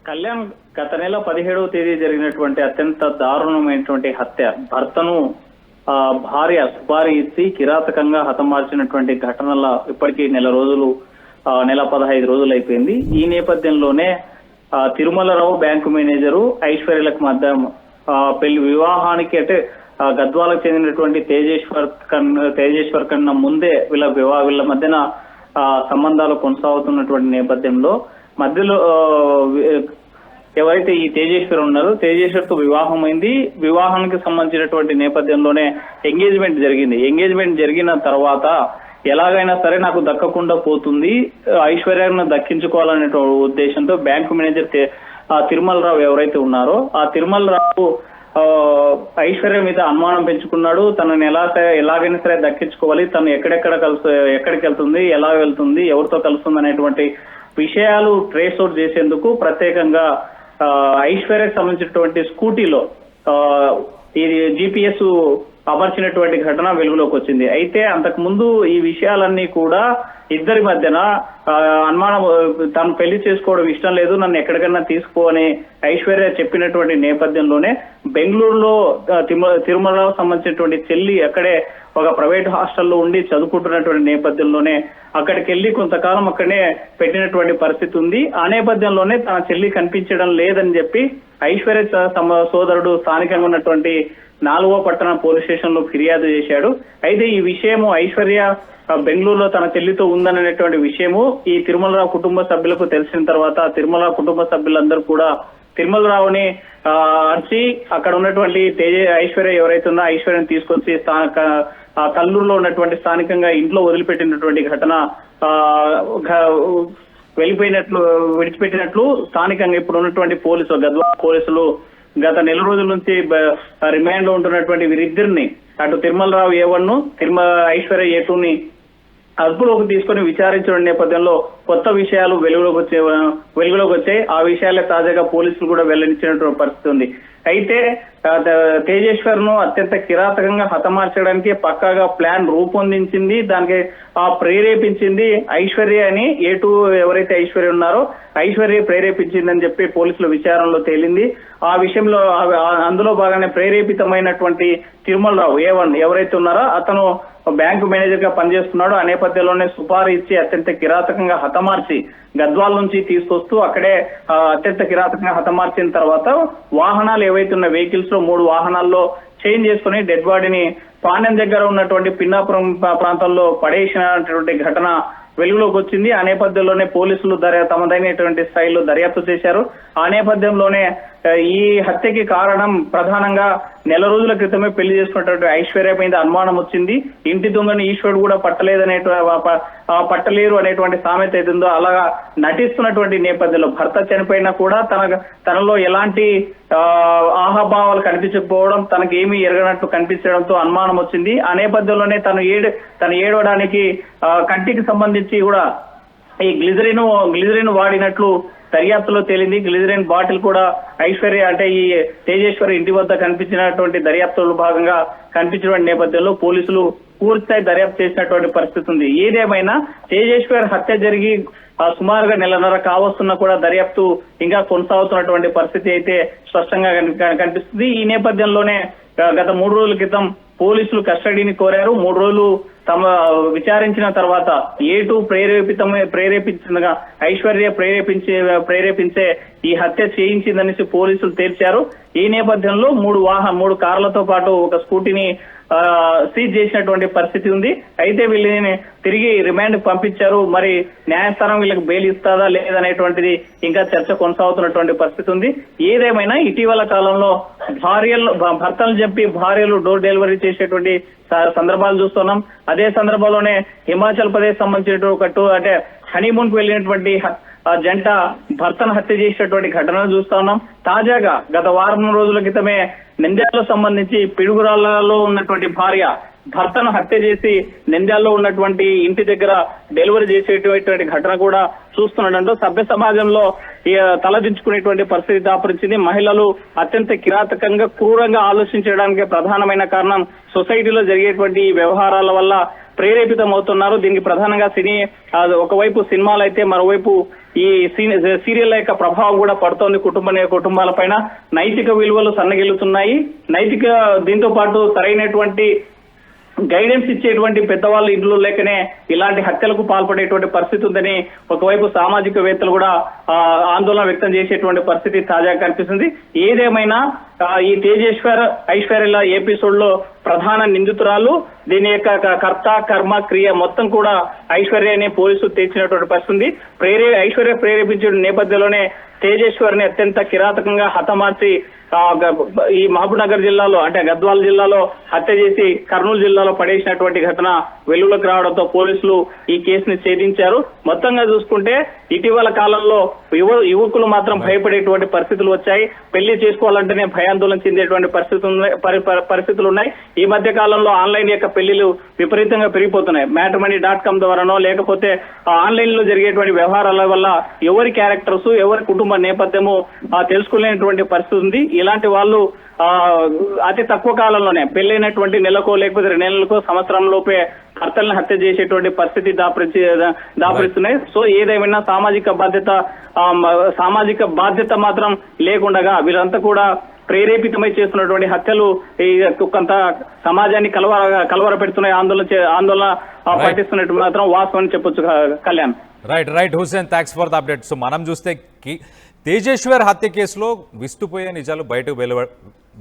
కళ్యాణ్ గత నెల 17వ తేదీ జరిగినటువంటి అత్యంత దారుణమైనటువంటి హత్య, భర్తను భార్య సుపారీ ఇచ్చి కిరాతకంగా హతమార్చినటువంటి ఘటనల ఇప్పటికీ నెల 15 రోజులు అయిపోయింది. ఈ నేపథ్యంలోనే తిరుమలరావు బ్యాంకు మేనేజరు ఐశ్వర్యలకు మధ్య పెళ్లి వివాహానికి అంటే గద్వాలకు చెందినటువంటి తేజేశ్వర్ కన్నా ముందే వీళ్ళ మధ్యన సంబంధాలు కొనసాగుతున్నటువంటి నేపథ్యంలో మధ్యలో ఎవరైతే ఈ తేజేశ్వర్ ఉన్నారో తేజేశ్వర్తో వివాహం అయింది. వివాహానికి సంబంధించినటువంటి నేపథ్యంలోనే ఎంగేజ్మెంట్ జరిగింది. ఎంగేజ్మెంట్ జరిగిన తర్వాత ఎలాగైనా సరే నాకు దక్కకుండా పోతుంది, ఐశ్వర్యాన్ని దక్కించుకోవాలనే ఉద్దేశంతో బ్యాంకు మేనేజర్ తిరుమలరావు ఎవరైతే ఉన్నారో ఆ తిరుమలరావు ఐశ్వర్య మీద అనుమానం పెంచుకున్నాడు. తనని ఎలాగైనా సరే దక్కించుకోవాలి, తను ఎక్కడికి వెళ్తుంది, ఎలా వెళ్తుంది, ఎవరితో కలుస్తుంది అనేటువంటి విషయాలు ట్రేస్ అవుట్ చేసేందుకు ప్రత్యేకంగా ఐశ్వర్యకు సంబంధించినటువంటి స్కూటీలో ఇది GPS అమర్చినటువంటి ఘటన వెలుగులోకి వచ్చింది. అయితే అంతకు ముందు ఈ విషయాలన్నీ కూడా ఇద్దరి మధ్యన అనుమానం, తను పెళ్లి చేసుకోవడం ఇష్టం లేదు, నన్ను ఎక్కడికన్నా తీసుకోని ఐశ్వర్య చెప్పినటువంటి నేపథ్యంలోనే బెంగళూరులో తిరుమలరావు సంబంధించినటువంటి చెల్లి అక్కడే ఒక ప్రైవేట్ హాస్టల్లో ఉండి చదువుకుంటున్నటువంటి నేపథ్యంలోనే అక్కడికి వెళ్లి కొంతకాలం అక్కడనే పెట్టినటువంటి పరిస్థితి ఉంది. ఆ నేపథ్యంలోనే తన చెల్లి కనిపించడం లేదని చెప్పి ఐశ్వర్య తమ సోదరుడు స్థానికంగా ఉన్నటువంటి 4వ పట్టణ పోలీస్ స్టేషన్ లో ఫిర్యాదు చేశాడు. అయితే ఈ విషయము ఐశ్వర్య బెంగళూరులో తన చెల్లితో ఉందనేటువంటి విషయము ఈ తిరుమలరావు కుటుంబ సభ్యులకు తెలిసిన తర్వాత తిరుమలరావు కుటుంబ సభ్యులందరూ కూడా తిరుమలరావుని అరిచి అక్కడ ఉన్నటువంటి ఐశ్వర్య ఎవరైతే ఉందో ఐశ్వర్యని తీసుకొచ్చి కల్లూరులో ఉన్నటువంటి స్థానికంగా ఇంట్లో వదిలిపెట్టినటువంటి ఘటన విడిచిపెట్టినట్లు స్థానికంగా ఇప్పుడు ఉన్నటువంటి గద్వాల పోలీసులు గత నెల రోజుల నుంచి రిమాండ్ లో ఉంటున్నటువంటి వీరిద్దరిని అటు తిరుమలరావు A1 ఐశ్వర్య A2ని అదుపులోకి తీసుకుని విచారించిన నేపథ్యంలో కొత్త విషయాలు వెలుగులోకి వచ్చాయి. ఆ విషయాలే తాజాగా పోలీసులు కూడా వెల్లడించినటువంటి పరిస్థితి ఉంది. అయితే తేజేశ్వర్ ను అత్యంత కిరాతకంగా హతమార్చడానికి పక్కాగా ప్లాన్ రూపొందించింది, దానికి ప్రేరేపించింది ఐశ్వర్య అని A2 ఎవరైతే ఐశ్వర్య ఉన్నారో ఐశ్వర్య ప్రేరేపించిందని చెప్పి పోలీసుల విచారణలో తేలింది. ఆ విషయంలో అందులో భాగంగా ప్రేరేపితమైనటువంటి తిరుమలరావు A1 ఎవరైతే ఉన్నారో అతను బ్యాంకు మేనేజర్ గా పనిచేస్తున్నాడు. ఆ నేపథ్యంలోనే సుపారీ ఇచ్చి అత్యంత కిరాతకంగా హతమార్చి గద్వాల నుంచి తీసుకొస్తూ అక్కడే అత్యంత కిరాతకంగా హతమార్చిన తర్వాత వాహనాలు ఏవైతే ఉన్న వెహికల్స్ లో 3 వాహనాల్లో చేంజ్ చేసుకుని డెడ్ బాడీని పాణ్యం దగ్గర ఉన్నటువంటి పిన్నాపురం ప్రాంతంలో పడేసినటువంటి ఘటన వెలుగులోకి వచ్చింది. ఆ నేపథ్యంలోనే పోలీసులు తమదైనటువంటి స్థాయిలో దర్యాప్తు చేశారు. ఆ నేపథ్యంలోనే ఈ హత్యకి కారణం ప్రధానంగా నెల రోజుల క్రితమే పెళ్లి చేసుకున్నటువంటి ఐశ్వర్య మీద అనుమానం వచ్చింది. ఇంటి దొంగని ఈశ్వరుడు కూడా పట్టలేరు అనేటువంటి సామెత ఏదిందో అలాగా నటిస్తున్నటువంటి నేపథ్యంలో భర్త చనిపోయినా కూడా తనలో ఎలాంటి ఆహాభావాలు కనిపించకపోవడం, తనకి ఏమీ ఎరగనట్లు కనిపించడంతో అనుమానం వచ్చింది. ఆ నేపథ్యంలోనే తను ఏడవడానికి కంటికి సంబంధించి కూడా ఈ గ్లిజరిన్ వాడినట్లు దర్యాప్తులో తేలింది. గ్లిజరిన్ బాటిల్ కూడా ఐశ్వర్య అంటే ఈ తేజేశ్వర్ ఇంటి వద్ద కనిపించినటువంటి దర్యాప్తులో భాగంగా కనిపించిన నేపథ్యంలో పోలీసులు పూర్తిస్థాయి దర్యాప్తు చేసినటువంటి పరిస్థితి ఉంది. ఏదేమైనా తేజేశ్వర్ హత్య జరిగి సుమారుగా నెలన్నర కావస్తున్నా కూడా దర్యాప్తు ఇంకా కొనసాగుతున్నటువంటి పరిస్థితి అయితే స్పష్టంగా కనిపిస్తుంది. ఈ నేపథ్యంలోనే గత 3 రోజుల క్రితం పోలీసులు కస్టడీని కోరారు. 3 రోజులు తమ విచారించిన తర్వాత A2 ప్రేరేపించిందిగా ఐశ్వర్య ప్రేరేపించే ఈ హత్య చేయించిందనేసి పోలీసులు తేల్చారు. ఈ నేపథ్యంలో 3 కార్లతో పాటు ఒక స్కూటీని సీజ్ చేసినటువంటి పరిస్థితి ఉంది. అయితే వీళ్ళని తిరిగి రిమాండ్ పంపించారు. మరి న్యాయస్థానం వీళ్ళకి బెయిల్ ఇస్తాదా లేదనేటువంటిది ఇంకా చర్చ కొనసాగుతున్నటువంటి పరిస్థితి ఉంది. ఏదేమైనా ఇటీవల కాలంలో భర్తలు చెప్పి భార్యలు డోర్ డెలివరీ చేసేటువంటి సందర్భాలు చూస్తున్నాం. అదే సందర్భంలోనే హిమాచల్ ప్రదేశ్ సంబంధించినటువంటి అంటే హనీమూన్ కు వెళ్ళినటువంటి జంట భర్తను హత్య చేసినటువంటి ఘటనలు చూస్తా ఉన్నాం. తాజాగా గత వారం రోజుల క్రితమే నంద్యాలలో సంబంధించి పిడుగురాళ్లలో ఉన్నటువంటి భార్య భర్తను హత్య చేసి నంద్యాలలో ఉన్నటువంటి ఇంటి దగ్గర డెలివరీ చేసేటువంటి ఘటన కూడా చూస్తుండటంతో సభ్య సమాజంలో తలదించుకునేటువంటి పరిస్థితి దాపురించింది. మహిళలు అత్యంత కిరాతకంగా క్రూరంగా ఆలోచించడానికి ప్రధానమైన కారణం సొసైటీలో జరిగేటువంటి వ్యవహారాల వల్ల ప్రేరేపితం అవుతున్నారు. దీనికి ప్రధానంగా ఒకవైపు సినిమాలు అయితే మరోవైపు ఈ సీరియల్ యొక్క ప్రభావం కూడా పడుతోంది కుటుంబాలపైన. నైతిక విలువలు సన్నగిల్లుతున్నాయి. దీంతో పాటు సరైనటువంటి గైడెన్స్ ఇచ్చేటువంటి పెద్దవాళ్ళు ఇంట్లో లేకనే ఇలాంటి హత్యలకు పాల్పడేటువంటి పరిస్థితి ఉందని ఒకవైపు సామాజికవేత్తలు కూడా ఆందోళన వ్యక్తం చేసేటువంటి పరిస్థితి తాజాగా కనిపిస్తుంది. ఏదేమైనా ఈ తేజేశ్వర్ ఐశ్వర్యల ఎపిసోడ్ లో ప్రధాన నిందితురాలు, దీని యొక్క కర్త కర్మ క్రియ మొత్తం కూడా ఐశ్వర్యని పోలీసులు తెచ్చినటువంటి పరిస్థితి. ఐశ్వర్య ప్రేరేపించిన నేపథ్యంలోనే తేజేశ్వర్ని అత్యంత కిరాతకంగా హతమార్చి ఈ మహబూబ్ నగర్ జిల్లాలో అంటే గద్వాల జిల్లాలో హత్య చేసి కర్నూలు జిల్లాలో పడేసినటువంటి ఘటన వెలుగులోకి రావడంతో పోలీసులు ఈ కేసుని ఛేదించారు. మొత్తంగా చూసుకుంటే ఇటీవల కాలంలో యువకులు మాత్రం భయపడేటువంటి పరిస్థితులు వచ్చాయి. పెళ్లి చేసుకోవాలంటేనే భయాందోళన చెందేటువంటి పరిస్థితులు ఉన్నాయి. ఈ మధ్య కాలంలో ఆన్లైన్ యొక్క పెళ్లిలు విపరీతంగా పెరిగిపోతున్నాయి. matrimony.com ద్వారానో లేకపోతే ఆన్లైన్ లో జరిగేటువంటి వ్యవహారాల వల్ల ఎవరి క్యారెక్టర్స్ ఎవరి కుటుంబ నేపథ్యము తెలుసుకునేటువంటి పరిస్థితి ఉంది. ఇలాంటి వాళ్ళు అతి తక్కువ కాలంలోనే పెళ్లైనటువంటి నెలకో లేకపోతే 2 నెలలకో సంవత్సరం లోపే భర్తలను హత్య చేసేటువంటి పరిస్థితి దాపరిస్తున్నాయి. సో ఏదేమైనా సామాజిక బాధ్యత మాత్రం లేకుండా వీళ్ళంతా కూడా ప్రేరేపితమై చేస్తున్నటువంటి హత్యలు కొంత సమాజాన్ని కలవర పెడుతున్నాయి, ఆందోళన పట్టిస్తున్నట్టు మాత్రం వాస్తవం చెప్పొచ్చు Kalyan. Right Hussain, thanks for the update. So మనం చూస్తే తేజేశ్వర్ హత్య కేసులో విస్తుపోయే నిజాలు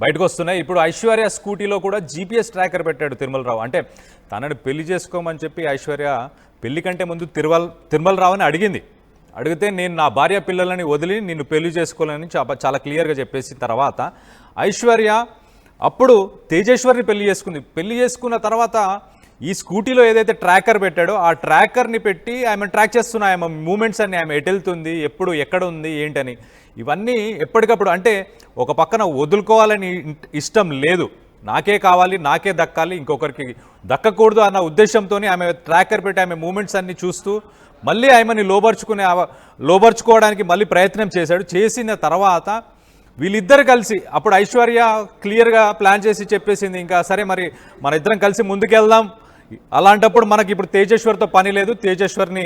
బయటకు వస్తున్నాయి. ఇప్పుడు ఐశ్వర్య స్కూటీలో కూడా GPS ట్రాకర్ పెట్టాడు తిరుమలరావు. అంటే తనని పెళ్లి చేసుకోమని చెప్పి ఐశ్వర్య పెళ్లి కంటే ముందు తిరుమలరావుని అడిగితే నేను నా భార్య పిల్లలని వదిలి నిన్ను పెళ్లి చేసుకోవాలని చాలా క్లియర్గా చెప్పేసిన తర్వాత ఐశ్వర్య అప్పుడు తేజేశ్వర్ని పెళ్లి చేసుకున్న తర్వాత ఈ స్కూటీలో ఏదైతే ట్రాకర్ పెట్టాడో ఆ ట్రాకర్ని పెట్టి ఆమె ట్రాక్ చేస్తున్నాయి. ఆమె మూమెంట్స్ అన్ని, ఆమె ఎటు వెళ్తుంది, ఎప్పుడు ఎక్కడ ఉంది ఏంటని ఇవన్నీ ఎప్పటికప్పుడు. అంటే ఒక పక్కన వదులుకోవాలని ఇష్టం లేదు, నాకే కావాలి, నాకే దక్కాలి, ఇంకొకరికి దక్కకూడదు అన్న ఉద్దేశంతో ఆమె ట్రాకర్ పెట్టి ఆమె మూమెంట్స్ అన్ని చూస్తూ మళ్ళీ ఆమెని లోబర్చుకోవడానికి మళ్ళీ ప్రయత్నం చేసిన తర్వాత వీళ్ళిద్దరు కలిసి అప్పుడు ఐశ్వర్య క్లియర్గా ప్లాన్ చేసి చెప్పేసింది, ఇంకా సరే మరి మన ఇద్దరం కలిసి ముందుకెళ్దాం, అలాంటప్పుడు మనకి ఇప్పుడు తేజేశ్వర్తో పని లేదు, తేజేశ్వర్ని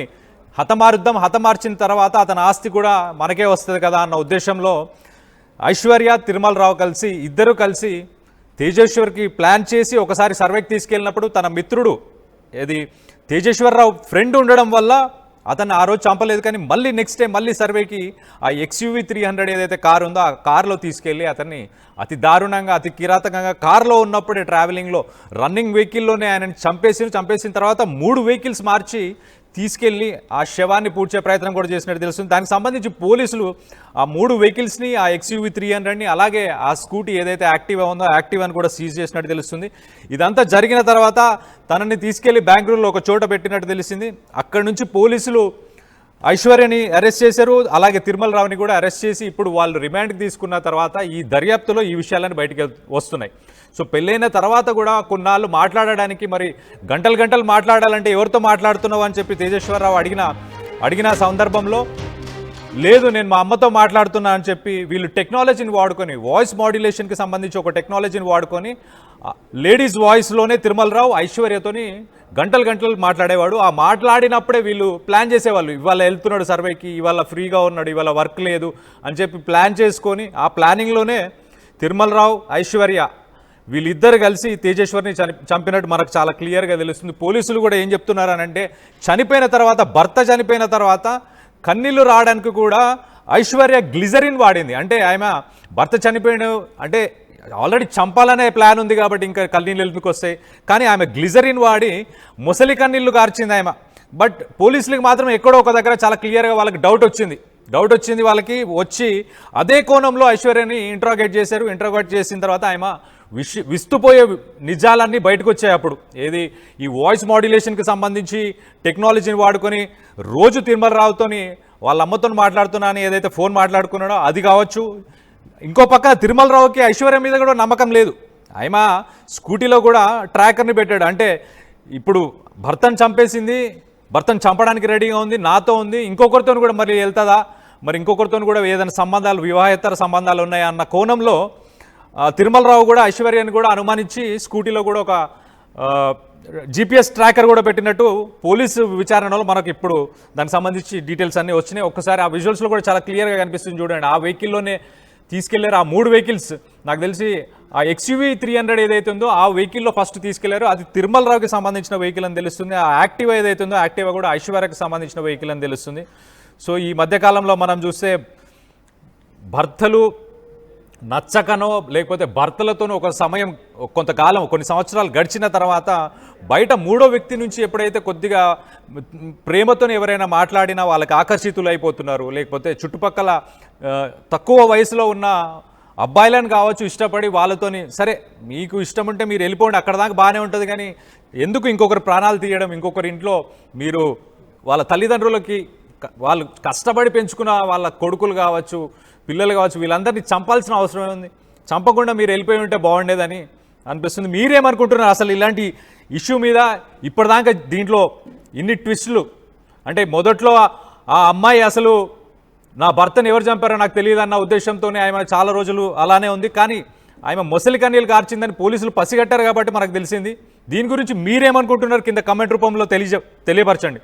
హతమార్చిన తర్వాత అతని ఆస్తి కూడా మనకే వస్తుంది కదా అన్న ఉద్దేశంలో ఐశ్వర్య తిరుమలరావు ఇద్దరు కలిసి తేజేశ్వర్కి ప్లాన్ చేసి ఒకసారి సర్వేకి తీసుకెళ్ళినప్పుడు తన మిత్రుడు తేజేశ్వరరావు ఫ్రెండ్ ఉండడం వల్ల అతన్ని ఆ రోజు చంపలేదు. కానీ మళ్ళీ నెక్స్ట్ టైం మళ్ళీ సర్వేకి ఆ XUV 300 ఏదైతే కారు ఉందో ఆ కారులో తీసుకెళ్ళి అతన్ని అతి దారుణంగా అతి కిరాతకంగా కారులో ఉన్నప్పుడే ట్రావెలింగ్లో రన్నింగ్ వెహికల్లోనే ఆయనని చంపేసిన తర్వాత 3 వెహికల్స్ మార్చి తీసుకెళ్ళి ఆ శవాన్ని పూడ్చే ప్రయత్నం కూడా చేసినట్టు తెలుస్తుంది. దానికి సంబంధించి పోలీసులు ఆ 3 వెహికల్స్ని ఆ XUV 300ని అలాగే ఆ స్కూటీ ఏదైతే యాక్టివా ఉందో యాక్టివాని కూడా సీజ్ చేసినట్టు తెలుస్తుంది. ఇదంతా జరిగిన తర్వాత తనని తీసుకెళ్లి బెంగళూరులో ఒక చోట పెట్టినట్టు తెలిసింది. అక్కడి నుంచి పోలీసులు ఐశ్వర్యని అరెస్ట్ చేశారు, అలాగే తిరుమలరావుని కూడా అరెస్ట్ చేసి ఇప్పుడు వాళ్ళు రిమాండ్కి తీసుకున్న తర్వాత ఈ దర్యాప్తులో ఈ విషయాలను బయటికి వస్తున్నాయి. సో పెళ్ళైన తర్వాత కూడా కొన్నాళ్ళు మాట్లాడడానికి మరి గంటలు మాట్లాడాలంటే ఎవరితో మాట్లాడుతున్నావు అని చెప్పి తేజేశ్వరరావు అడిగిన సందర్భంలో లేదు నేను మా అమ్మతో మాట్లాడుతున్నా అని చెప్పి వీళ్ళు టెక్నాలజీని వాడుకొని వాయిస్ మాడ్యులేషన్కి సంబంధించి ఒక టెక్నాలజీని వాడుకొని లేడీస్ వాయిస్లోనే తిరుమలరావు ఐశ్వర్యతోని గంటలు మాట్లాడేవాడు. ఆ మాట్లాడినప్పుడే వీళ్ళు ప్లాన్ చేసేవాళ్ళు, ఇవాళ వెళ్తున్నాడు సర్వేకి, ఇవాళ ఫ్రీగా ఉన్నాడు, ఇవాళ వర్క్ లేదు అని చెప్పి ప్లాన్ చేసుకొని ఆ ప్లానింగ్లోనే తిరుమలరావు ఐశ్వర్య వీళ్ళిద్దరు కలిసి తేజేశ్వర్ని చంపినట్టు మనకు చాలా క్లియర్గా తెలుస్తుంది. పోలీసులు కూడా ఏం చెప్తున్నారనంటే భర్త చనిపోయిన తర్వాత కన్నీళ్లు రావడానికి కూడా ఐశ్వర్య గ్లిజరిన్ వాడింది. అంటే ఆమె భర్త చనిపోయిన అంటే ఆల్రెడీ చంపాలనే ప్లాన్ ఉంది కాబట్టి ఇంకా కన్నీళ్ళు ఎందుకు వస్తాయి, కానీ ఆమె గ్లిజరిన్ వాడి ముసలి కన్నీళ్లు కార్చింది ఆమె. బట్ పోలీసులకు మాత్రం ఎక్కడో ఒక దగ్గర చాలా క్లియర్గా వాళ్ళకి డౌట్ వచ్చింది వాళ్ళకి వచ్చి అదే కోణంలో ఐశ్వర్యని ఇంట్రాగేట్ చేసిన తర్వాత ఆమె విస్తుపోయే నిజాలన్నీ బయటకు వచ్చాయి. అప్పుడు ఈ వాయిస్ మాడ్యులేషన్కి సంబంధించి టెక్నాలజీని వాడుకొని రోజు తిరుమలరావుతోని వాళ్ళ అమ్మతో మాట్లాడుతున్నాను ఏదైతే ఫోన్ మాట్లాడుకున్నాడో అది కావచ్చు. ఇంకో పక్క తిరుమలరావుకి ఐశ్వర్య మీద కూడా నమ్మకం లేదు. ఆమె స్కూటీలో కూడా ట్రాకర్ని పెట్టాడు. అంటే ఇప్పుడు భర్తను చంపేసింది, భర్తను చంపడానికి రెడీగా ఉంది, నాతో ఉంది, ఇంకొకరితో కూడా మరి వెళ్తుందా, మరి ఇంకొకరితో కూడా ఏదైనా సంబంధాలు వివాహేతర సంబంధాలు ఉన్నాయా అన్న కోణంలో తిరుమలరావు కూడా ఐశ్వర్యాన్ని కూడా అనుమానించి స్కూటీలో కూడా ఒక జీపీఎస్ ట్రాకర్ కూడా పెట్టినట్టు పోలీసు విచారణలో మనకు ఇప్పుడు దానికి సంబంధించి డీటెయిల్స్ అన్నీ వచ్చినాయి. ఒక్కసారి ఆ విజువల్స్లో కూడా చాలా క్లియర్గా కనిపిస్తుంది చూడండి. ఆ వెహికల్లోనే తీసుకెళ్లారు. ఆ 3 వెహికల్స్ నాకు తెలిసి ఆ XUV 300 ఏదైతే ఉందో ఆ వెహికల్లో ఫస్ట్ తీసుకెళ్లారు. అది తిరుమల రావుకి సంబంధించిన వెహికల్ అని తెలుస్తుంది. ఆ యాక్టివా ఏదైతే ఉందో యాక్టివా కూడా ఐశ్వర్యకి సంబంధించిన వెహికల్ అని తెలుస్తుంది. సో ఈ మధ్యకాలంలో మనం చూస్తే భర్తలు నచ్చకనో లేకపోతే భర్తలతోనో ఒక సమయం కొంతకాలం కొన్ని సంవత్సరాలు గడిచిన తర్వాత బయట 3వ వ్యక్తి నుంచి ఎప్పుడైతే కొద్దిగా ప్రేమతో ఎవరైనా మాట్లాడినా వాళ్ళకి ఆకర్షితులు అయిపోతున్నారు. లేకపోతే చుట్టుపక్కల తక్కువ వయసులో ఉన్న అబ్బాయిలను కావచ్చు ఇష్టపడి వాళ్ళతోని సరే మీకు ఇష్టం ఉంటే మీరు వెళ్ళిపోండి అక్కడ దాకా బాగానే ఉంటుంది, కానీ ఎందుకు ఇంకొకరు ప్రాణాలు తీయడం, ఇంకొకరి ఇంట్లో మీరు వాళ్ళ తల్లిదండ్రులకి వాళ్ళు కష్టపడి పెంచుకున్న వాళ్ళ కొడుకులు కావచ్చు పిల్లలు కావచ్చు వీళ్ళందరినీ చంపాల్సిన అవసరం ఉంది. చంపకుండా మీరు వెళ్ళిపోయి ఉంటే బాగుండేదని అనిపిస్తుంది. మీరేమనుకుంటున్నారు అసలు ఇలాంటి ఇష్యూ మీద? ఇప్పటిదాకా దీంట్లో ఇన్ని ట్విస్టులు, అంటే మొదట్లో ఆ అమ్మాయి అసలు నా భర్తను ఎవరు చంపారో నాకు తెలియదు అన్న ఉద్దేశంతోనే ఆమె చాలా రోజులు అలానే ఉంది, కానీ ఆమె మొసలి కన్నీళ్ళు కార్చిందని పోలీసులు పసిగట్టారు కాబట్టి మనకు తెలిసింది. దీని గురించి మీరేమనుకుంటున్నారు కింద కమెంట్ రూపంలో తెలియపరచండి.